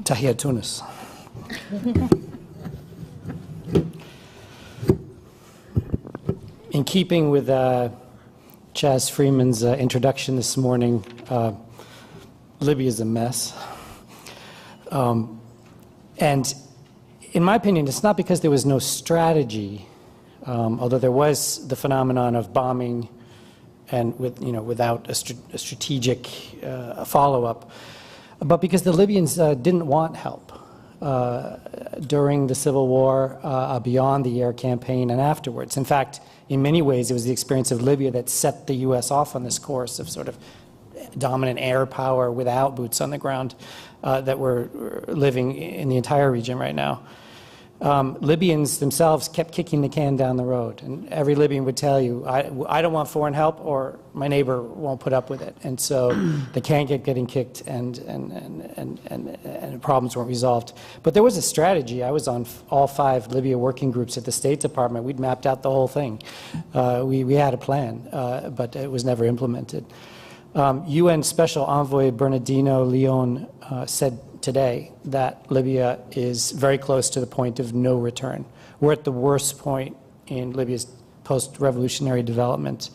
Tahiyat Tunis. In keeping with Chaz Freeman's introduction this morning, Libya is a mess. And in my opinion, it's not because there was no strategy, although there was the phenomenon of bombing and without a strategic follow-up, but because the Libyans didn't want help during the civil war, beyond the air campaign, and afterwards. In fact, in many ways, it was the experience of Libya that set the U.S. off on this course of sort of dominant air power without boots on the ground that we're living in the entire region right now. Libyans themselves kept kicking the can down the road, and every Libyan would tell you, I don't want foreign help, or my neighbor won't put up with it. And so the can kept getting kicked, and problems weren't resolved. But there was a strategy. I was on all 5 Libya working groups at the State Department. We'd mapped out the whole thing. We had a plan, but it was never implemented. UN Special Envoy Bernardino Leon said today that Libya is very close to the point of no return. We're at the worst point in Libya's post-revolutionary development.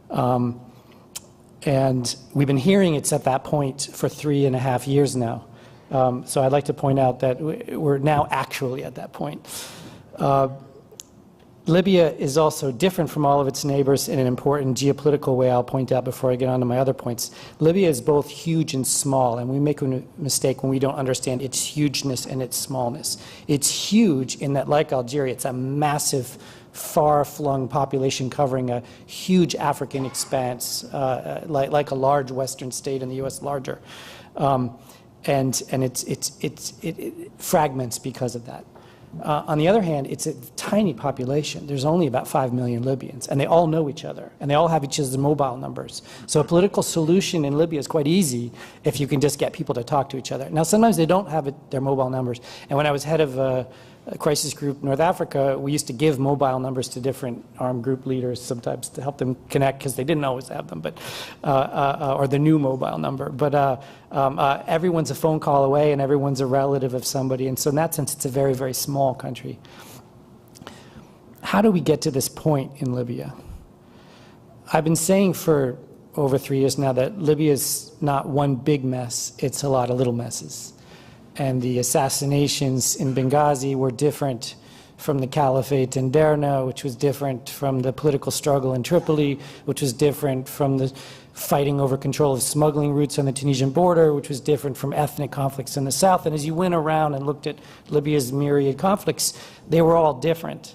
And we've been hearing it's at that point for 3.5 years now. So I'd like to point out that we're now actually at that point. Libya is also different from all of its neighbors in an important geopolitical way I'll point out before I get on to my other points. Libya is both huge and small, and we make a mistake when we don't understand its hugeness and its smallness. It's huge in that, like Algeria, it's a massive, far-flung population covering a huge African expanse, like a large Western state in the U.S. larger. And it fragments because of that. On the other hand, it's a tiny population. There's only about 5 million Libyans, and they all know each other, and they all have each other's mobile numbers. So a political solution in Libya is quite easy if you can just get people to talk to each other. Now, sometimes they don't have their mobile numbers. And when I was head of a crisis group North Africa, we used to give mobile numbers to different armed group leaders sometimes to help them connect, because they didn't always have them, but or the new mobile number. But everyone's a phone call away, and everyone's a relative of somebody. And so in that sense, it's a very, very small country. How do we get to this point in Libya? I've been saying for over 3 years now that Libya is not one big mess, it's a lot of little messes. And the assassinations in Benghazi were different from the caliphate in Derna, which was different from the political struggle in Tripoli, which was different from the fighting over control of smuggling routes on the Tunisian border, which was different from ethnic conflicts in the south. And as you went around and looked at Libya's myriad conflicts, they were all different.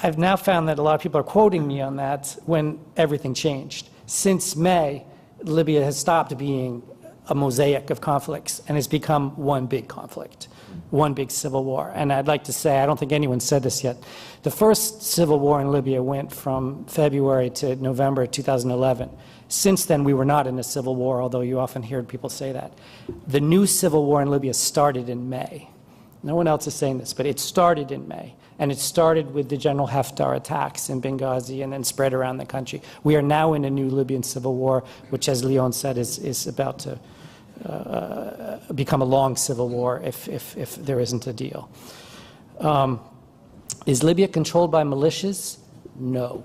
I've now found that a lot of people are quoting me on that when everything changed. Since May, Libya has stopped being a mosaic of conflicts and has become one big conflict, one big civil war. And I'd like to say, I don't think anyone said this yet, the first civil war in Libya went from February to November 2011. Since then, we were not in a civil war, although you often hear people say that. The new civil war in Libya started in May. No one else is saying this, but it started in May. And it started with the General Haftar attacks in Benghazi and then spread around the country. We are now in a new Libyan civil war, which, as Leon said, is about to become a long civil war if there isn't a deal. Is Libya controlled by militias? No.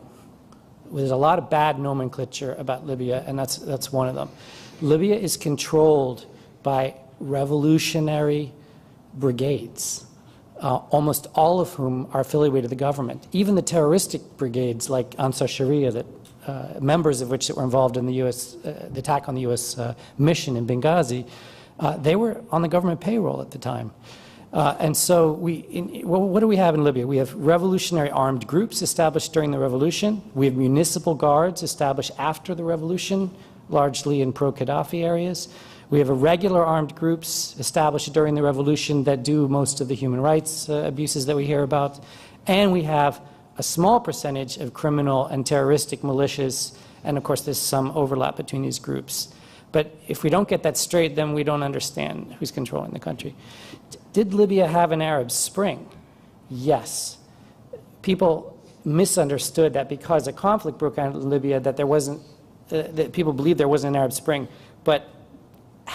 There's a lot of bad nomenclature about Libya, and that's one of them. Libya is controlled by revolutionary brigades, almost all of whom are affiliated with the government. Even the terroristic brigades like Ansar Sharia, that members of which that were involved in the U.S. The attack on the U.S. mission in Benghazi, they were on the government payroll at the time. And so what do we have in Libya? We have revolutionary armed groups established during the revolution. We have municipal guards established after the revolution, largely in pro-Gaddafi areas. We have irregular armed groups established during the revolution that do most of the human rights abuses that we hear about. And we have a small percentage of criminal and terroristic militias, and of course there's some overlap between these groups. But if we don't get that straight, then we don't understand who's controlling the country. Did Libya have an Arab Spring? Yes. People misunderstood that because a conflict broke out in Libya that there wasn't, that people believed there wasn't an Arab Spring. But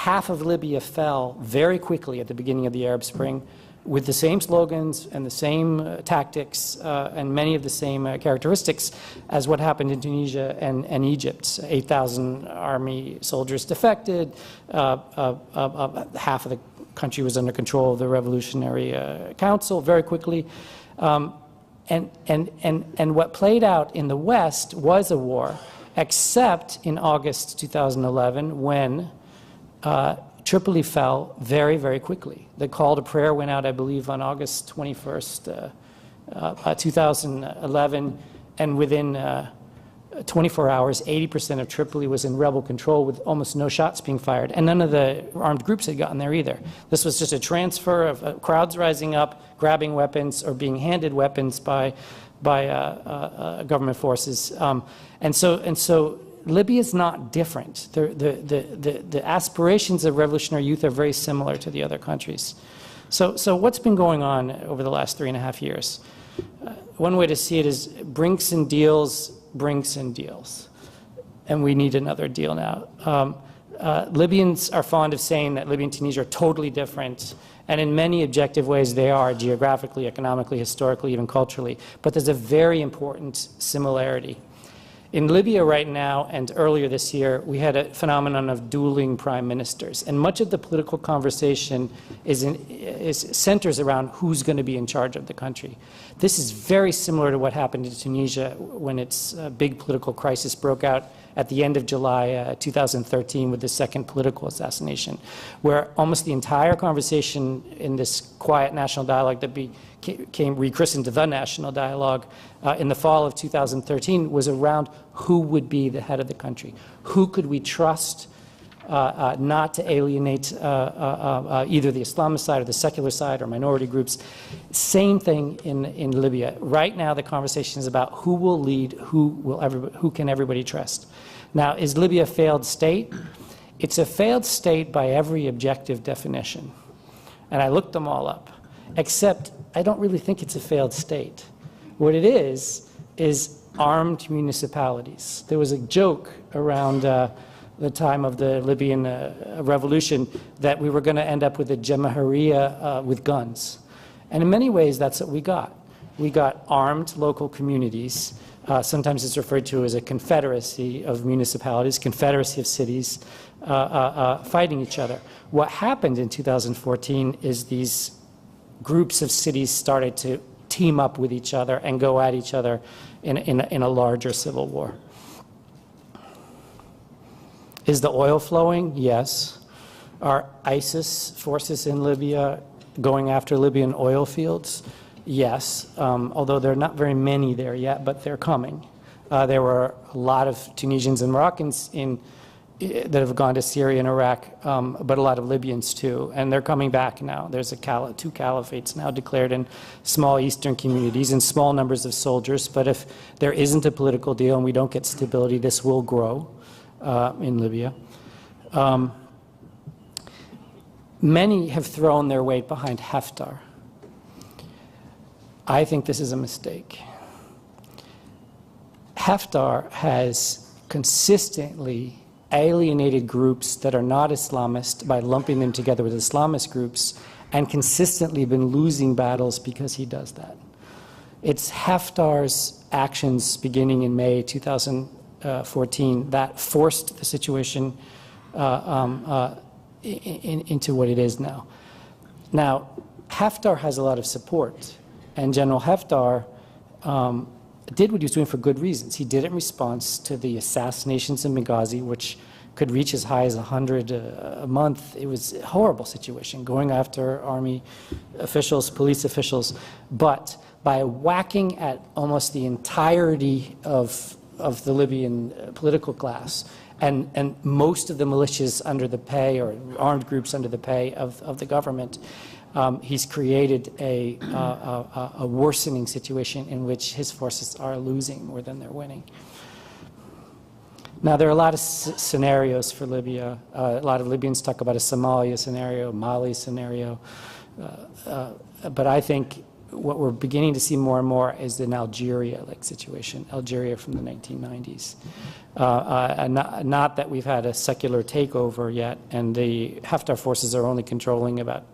half of Libya fell very quickly at the beginning of the Arab Spring with the same slogans and the same tactics and many of the same characteristics as what happened in Tunisia and Egypt. 8,000 army soldiers defected, half of the country was under control of the Revolutionary Council very quickly. And what played out in the West was a war, except in August 2011 when Tripoli fell very, very quickly. The call to prayer went out, I believe, on August 21st, 2011, and within 24 hours, 80% of Tripoli was in rebel control with almost no shots being fired, and none of the armed groups had gotten there either. This was just a transfer of crowds rising up, grabbing weapons, or being handed weapons by government forces. And so Libya is not different. The aspirations of revolutionary youth are very similar to the other countries. So what's been going on over the last 3.5 years? One way to see it is Brinks and deals, Brinks and deals. And we need another deal now. Libyans are fond of saying that Libya and Tunisia are totally different, and in many objective ways they are, geographically, economically, historically, even culturally. But there's a very important similarity. In Libya right now, and earlier this year, we had a phenomenon of dueling prime ministers. And much of the political conversation centers around who's going to be in charge of the country. This is very similar to what happened in Tunisia when its big political crisis broke out at the end of July 2013 with the second political assassination, where almost the entire conversation in this quiet national dialogue that became rechristened to the national dialogue in the fall of 2013 was around who would be the head of the country. Who could we trust not to alienate either the Islamist side or the secular side or minority groups. Same thing in Libya. Right now the conversation is about who will lead, who can everybody trust. Now, is Libya a failed state? It's a failed state by every objective definition. And I looked them all up, except I don't really think it's a failed state. What it is armed municipalities. There was a joke around the time of the Libyan revolution that we were going to end up with a Jamahiriya with guns. And in many ways, that's what we got. We got armed local communities. Sometimes it's referred to as a confederacy of municipalities, confederacy of cities fighting each other. What happened in 2014 is these groups of cities started to team up with each other and go at each other in a larger civil war. Is the oil flowing? Yes. Are ISIS forces in Libya going after Libyan oil fields? Yes, although there are not very many there yet, but they're coming. There were a lot of Tunisians and Moroccans that have gone to Syria and Iraq, but a lot of Libyans too, and they're coming back now. There's two caliphates now declared in small eastern communities and small numbers of soldiers, but if there isn't a political deal and we don't get stability, this will grow in Libya. Many have thrown their weight behind Haftar. I think this is a mistake. Haftar has consistently alienated groups that are not Islamist by lumping them together with Islamist groups, and consistently been losing battles because he does that. It's Haftar's actions beginning in May 2014 that forced the situation into what it is now. Now, Haftar has a lot of support. And General Haftar did what he was doing for good reasons. He did it in response to the assassinations in Benghazi, which could reach as high as 100 a month. It was a horrible situation, going after army officials, police officials. But by whacking at almost the entirety of the Libyan political class, and most of the militias under the pay, or armed groups under the pay of the government, he's created a worsening situation in which his forces are losing more than they're winning. Now, there are a lot of scenarios for Libya. A lot of Libyans talk about a Somalia scenario, Mali scenario. But I think what we're beginning to see more and more is an Algeria-like situation, Algeria from the 1990s. Not that we've had a secular takeover yet, and the Haftar forces are only controlling about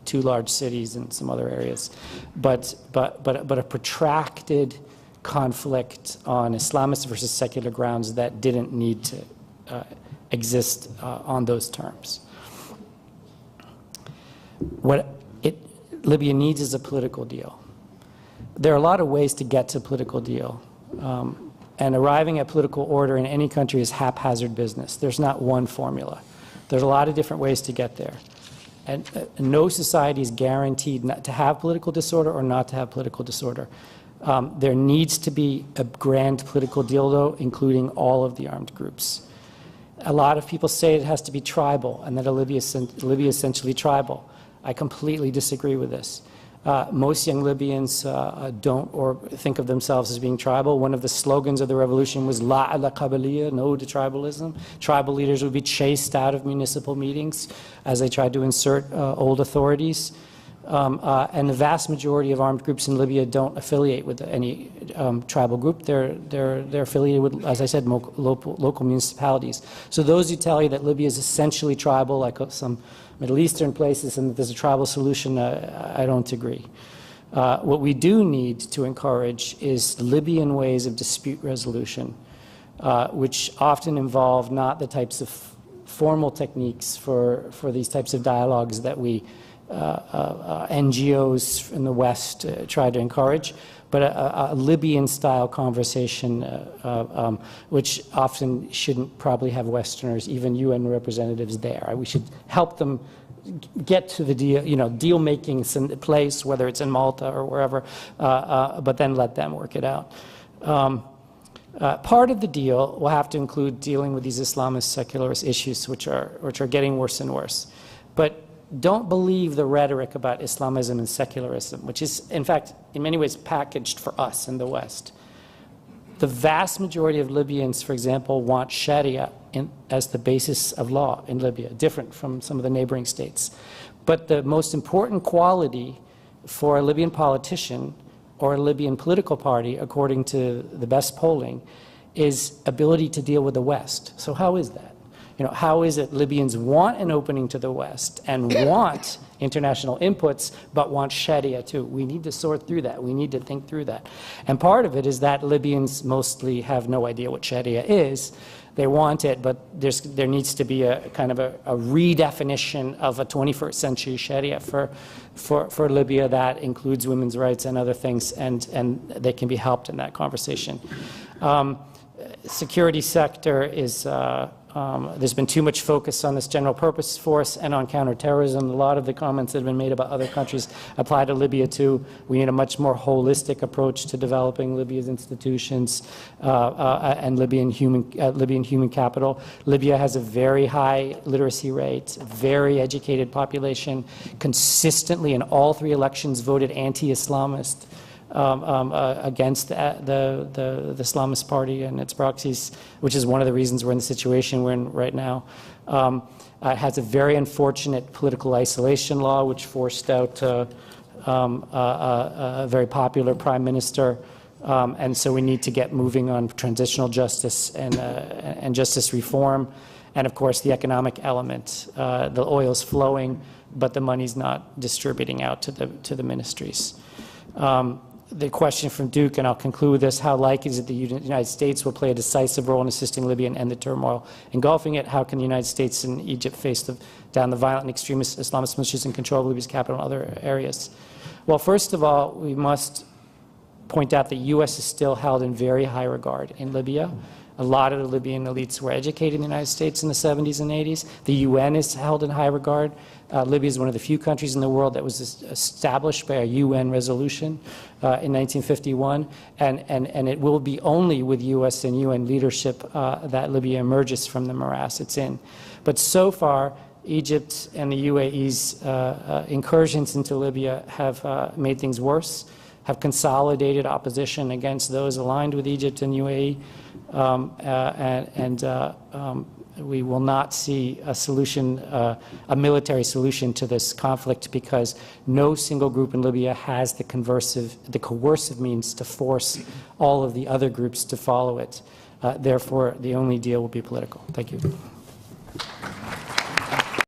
2 large cities and some other areas, but a protracted conflict on Islamist versus secular grounds that didn't need to exist on those terms. What Libya needs is a political deal. There are a lot of ways to get to a political deal, and arriving at political order in any country is haphazard business. There's not one formula. There's a lot of different ways to get there. And no society is guaranteed not to have political disorder or not to have political disorder. There needs to be a grand political deal, though, including all of the armed groups. A lot of people say it has to be tribal and that Libya is essentially tribal. I completely disagree with this. Most young Libyans don't or think of themselves as being tribal. One of the slogans of the revolution was La ala Qabiliya, no to tribalism. Tribal leaders would be chased out of municipal meetings as they tried to insert old authorities. And the vast majority of armed groups in Libya don't affiliate with any tribal group. They're affiliated with, as I said, local municipalities. So those who tell you that Libya is essentially tribal, like some Middle Eastern places, and that there's a tribal solution, I don't agree. What we do need to encourage is Libyan ways of dispute resolution, which often involve not the types of formal techniques for these types of dialogues that we NGOs in the West try to encourage, but a Libyan-style conversation, which often shouldn't probably have Westerners, even UN representatives there. We should help them get to the deal, deal-making place, whether it's in Malta or wherever, but then let them work it out. Part of the deal will have to include dealing with these Islamist secularist issues, which are getting worse and worse. But don't believe the rhetoric about Islamism and secularism, which is, in fact, in many ways packaged for us in the West. The vast majority of Libyans, for example, want Sharia as the basis of law in Libya, different from some of the neighboring states. But the most important quality for a Libyan politician or a Libyan political party, according to the best polling, is ability to deal with the West. So how is that? How is it Libyans want an opening to the West and want international inputs, but want Sharia too? We need to sort through that. We need to think through that. And part of it is that Libyans mostly have no idea what Sharia is. They want it, but there needs to be a kind of a redefinition of a 21st century Sharia for Libya that includes women's rights and other things, and they can be helped in that conversation. Security sector is there's been too much focus on this general purpose force and on counterterrorism. A lot of the comments that have been made about other countries apply to Libya too. We need a much more holistic approach to developing Libya's institutions and Libyan human capital. Libya has a very high literacy rate, very educated population, consistently in all 3 elections voted anti-Islamist. Against the Islamist Party and its proxies, which is one of the reasons we're in the situation we're in right now. It has a very unfortunate political isolation law, which forced out a very popular prime minister. And so we need to get moving on transitional justice and justice reform. And of course, the economic element. The oil's flowing, but the money's not distributing out to the ministries. The question from Duke, and I'll conclude with this: how likely is it the United States will play a decisive role in assisting Libya and end the turmoil engulfing it? How can the United States and Egypt face down the violent and extremist Islamist militias in control of Libya's capital and other areas? Well, first of all, we must point out the U.S. is still held in very high regard in Libya. A lot of the Libyan elites were educated in the United States in the 70s and 80s. The UN is held in high regard. Libya is one of the few countries in the world that was established by a UN resolution in 1951, and it will be only with U.S. and UN leadership that Libya emerges from the morass it's in. But so far, Egypt and the UAE's incursions into Libya have made things worse, have consolidated opposition against those aligned with Egypt and UAE, we will not see a solution, a military solution to this conflict, because no single group in Libya has the coercive means to force all of the other groups to follow it. Therefore, the only deal will be political. Thank you.